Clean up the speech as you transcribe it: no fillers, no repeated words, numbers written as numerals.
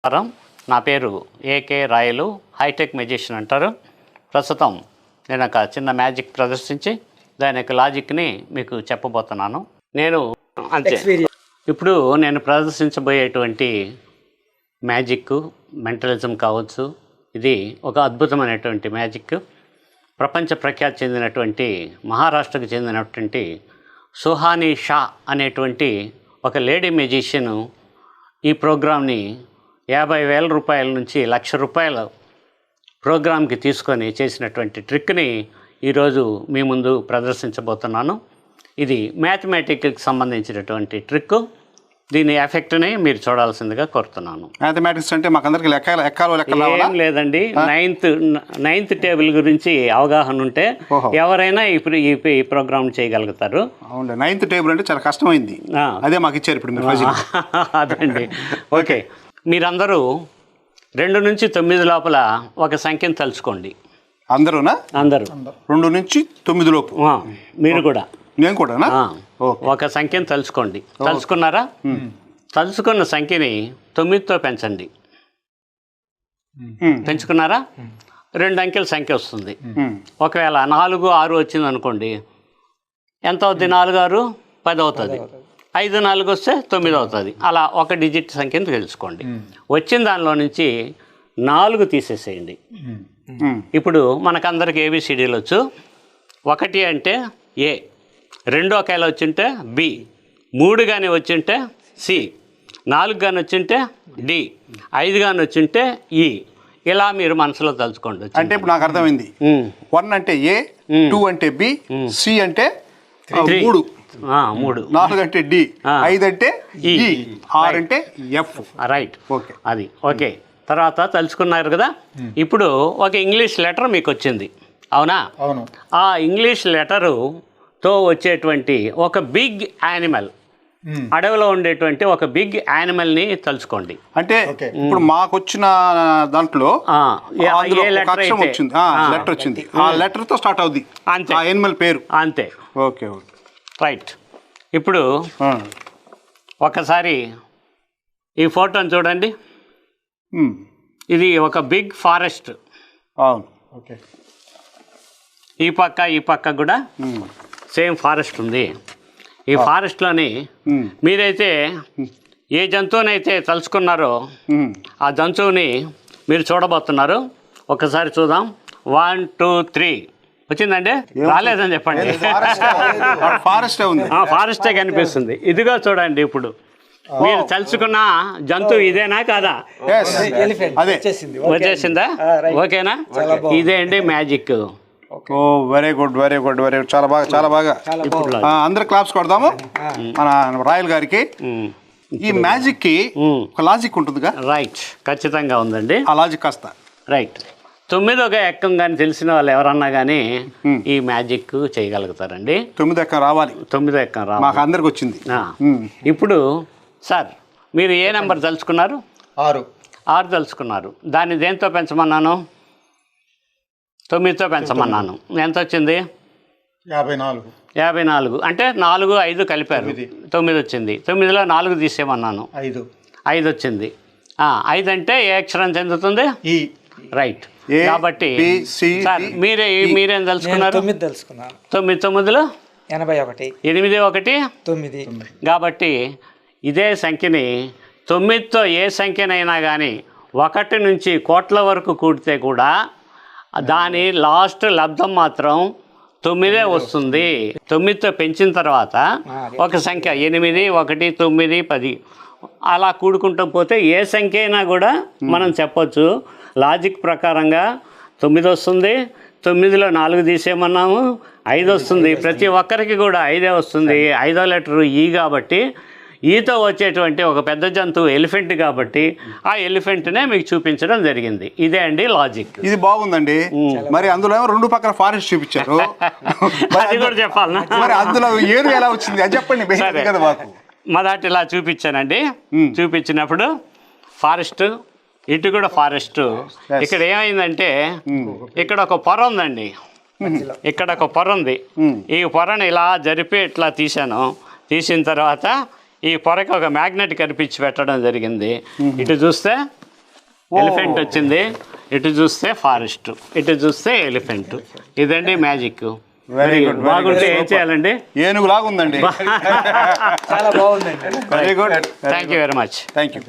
నమస్కారం. నా పేరు ఏకే రాయలు, హైటెక్ మెజిషియన్ అంటారు. ప్రస్తుతం నేను ఒక చిన్న మ్యాజిక్ ప్రదర్శించి దాని యొక్క లాజిక్ని మీకు చెప్పబోతున్నాను. నేను అంతే ఇప్పుడు నేను ప్రదర్శించబోయేటువంటి మ్యాజిక్ మెంటలిజం కావచ్చు. ఇది ఒక అద్భుతమైనటువంటి మ్యాజిక్. ప్రపంచ ప్రఖ్యాతి చెందినటువంటి మహారాష్ట్రకు చెందినటువంటి సుహానీ షా అనేటువంటి ఒక లేడీ మెజిషియను ఈ ప్రోగ్రామ్ని 50,000 రూపాయల నుంచి 1,00,000 రూపాయల ప్రోగ్రామ్కి తీసుకొని చేసినటువంటి ట్రిక్ని ఈరోజు మీ ముందు ప్రదర్శించబోతున్నాను. ఇది మ్యాథమెటిక్స్కి సంబంధించినటువంటి ట్రిక్. దీని ఎఫెక్ట్ని మీరు చూడాల్సిందిగా కోరుతున్నాను. మ్యాథమెటిక్స్ అంటే మాకందరికి ఏం లేదండి. నైన్త్ టేబుల్ గురించి అవగాహన ఉంటే ఎవరైనా ఇప్పుడు ఈ ప్రోగ్రామ్ చేయగలుగుతారు. నైన్త్ టేబుల్ అంటే చాలా కష్టమైంది. అదే మాకు ఇచ్చారు ఇప్పుడు. అదండి. ఓకే, మీరందరూ 2 నుంచి 9 లోపల ఒక సంఖ్యను తలుచుకోండి. అందరూనా? అందరూ 2 నుంచి 9 లోపు. మీరు కూడా. నేను కూడా ఒక సంఖ్యను తలుచుకోండి. తలుచుకున్నారా? తలుచుకున్న సంఖ్యని 9తో పెంచండి. పెంచుకున్నారా? 2 అంకెల సంఖ్య వస్తుంది. ఒకవేళ 4, 6 వచ్చింది అనుకోండి, ఎంత అవుద్ది? 4, 6, 10 అవుతుంది. 5, 4 వస్తే 9 అవుతుంది. అలా ఒక డిజిట్ సంఖ్యను తెలుసుకోండి. వచ్చిన దానిలో నుంచి 4 తీసేసేయండి. ఇప్పుడు మనకందరికి ఏబిసిడీలు వచ్చు. 1 అంటే ఏ, 2 ఒకవేళ వచ్చింటే బి, 3 కానీ వచ్చింటే సి, 4 కానీ వచ్చింటే డి, 5 కానీ వచ్చింటే ఈ. ఇలా మీరు మనసులో తలుచుకోండి. అంటే ఇప్పుడు నాకు అర్థమైంది. 1 అంటే ఏ, 2 అంటే బి, సి అంటే 3, 4 అంటే డి, 5 అంటే ఈ, 6 అంటే ఎఫ్. రైట్. ఓకే, అది ఓకే. తర్వాత తలుచుకున్నారు కదా. ఇప్పుడు ఒక ఇంగ్లీష్ లెటర్ మీకు వచ్చింది, అవునా? అవును. ఆ ఇంగ్లీష్ లెటరుతో వచ్చేటువంటి ఒక బిగ్ యానిమల్, అడవిలో ఉండేటువంటి ఒక బిగ్ యానిమల్ని తలుచుకోండి. అంటే ఇప్పుడు మాకు వచ్చిన దాంట్లో లెటర్ వచ్చింది. ఆ లెటర్తో స్టార్ట్ అవుద్ది అంతే, ఆ యానిమల్ పేరు అంతే. Okay okay, right. ఇప్పుడు ఒకసారి ఈ ఫోటోని చూడండి. ఇది ఒక బిగ్ ఫారెస్ట్. అవును. ఓకే. ఈ పక్క కూడా సేమ్ ఫారెస్ట్ ఉంది. ఈ ఫారెస్ట్లోని మీరైతే ఏ జంతువునైతే తలుచుకున్నారో ఆ జంతువుని మీరు చూడబోతున్నారు. ఒకసారి చూద్దాం. 1, 2, 3 వచ్చిందండి? రాలేదని చెప్పండి. ఫారెస్టే కనిపిస్తుంది. ఇదిగో చూడండి. ఇప్పుడు మీరు తలుచుకున్న జంతువు ఇదేనా కాదా? వచ్చేసిందా? ఓకేనా? ఇదే అండి magic. Oh very good, very good, very good. చాలా బాగా, చాలా బాగా. అందరు క్లాప్స్ కొడదాము మన రాయల్ గారికి. ఈ మ్యాజిక్ కి ఒక లాజిక్ ఉంటుందిగా? రైట్, ఖచ్చితంగా ఉందండి. ఆ లాజిక్ కాస్త రైట్. 9వ ఎక్కం కానీ తెలిసిన వాళ్ళు ఎవరన్నా కానీ ఈ మ్యాజిక్ చేయగలుగుతారండి. 9వ ఎక్కం రావాలి. 9వ ఎక్కం రావాలి. మాకు అందరికి వచ్చింది. ఇప్పుడు సార్, మీరు ఏ నెంబర్ తలుచుకున్నారు? 6 తలుచుకున్నారు. దాన్ని దేంతో పెంచమన్నాను? 9తో పెంచమన్నాను. ఎంత వచ్చింది? 54. అంటే 4, 5 కలిపారు, 9 వచ్చింది. 9లో 4 తీసేయమన్నాను, 5 వచ్చింది. 5 అంటే ఏ అక్షరం చెందుతుంది? ఈ. రైట్. కాబట్టి సార్ మీరేం తలుచుకున్నారు? 9 తెలుసుకున్నాను. 9లో 81, 8, 1, 9. కాబట్టి ఇదే సంఖ్యని 9తో ఏ సంఖ్యనైనా కానీ 1 నుంచి కోట్ల వరకు కూడితే కూడా దాని లాస్ట్ లబ్ధం మాత్రం 9 వస్తుంది. 9తో పెంచిన తర్వాత ఒక సంఖ్య 8, 1, 9, 10 అలా కూడుకుంటూ పోతే ఏ సంఖ్య అయినా కూడా మనం చెప్పొచ్చు. లాజిక్ ప్రకారంగా 9 వస్తుంది. 9లో 4 తీసేయమన్నాము, 5 వస్తుంది. ప్రతి ఒక్కరికి కూడా 5 వస్తుంది. 5వ లెటరు ఈ. కాబట్టి ఈతో వచ్చేటువంటి ఒక పెద్ద జంతువు ఎలిఫెంట్. కాబట్టి ఆ ఎలిఫెంట్నే మీకు చూపించడం జరిగింది. ఇదే అండి లాజిక్. ఇది బాగుందండి. మరి అందులో 2 పక్కన ఫారెస్ట్ చూపించారు. అది కూడా చెప్పాలనా? మరి అందులో ఏది ఎలా వచ్చింది అది చెప్పండి కదా మాకు. మొదటి ఇలా చూపించానండి. చూపించినప్పుడు ఫారెస్ట్, ఇటు కూడా ఫారెస్ట్. ఇక్కడ ఏమైందంటే ఇక్కడ ఒక పొర ఉందండి. ఇక్కడ ఒక పొర ఉంది. ఈ పొరను ఇలా జరిపి ఇట్లా తీసాను. తీసిన తర్వాత ఈ పొరకి ఒక మ్యాగ్నెట్ కనిపించి పెట్టడం జరిగింది. ఇటు చూస్తే ఎలిఫెంట్ వచ్చింది, ఇటు చూస్తే ఫారెస్ట్, ఇటు చూస్తే ఎలిఫెంట్. ఇదండి మ్యాజిక్. Very good. బాగుంటే ఏం చేయాలండి? ఏనుగులాగా ఉందండి. చాలా బాగుందండి. Very good. Thank you very much. Thank you.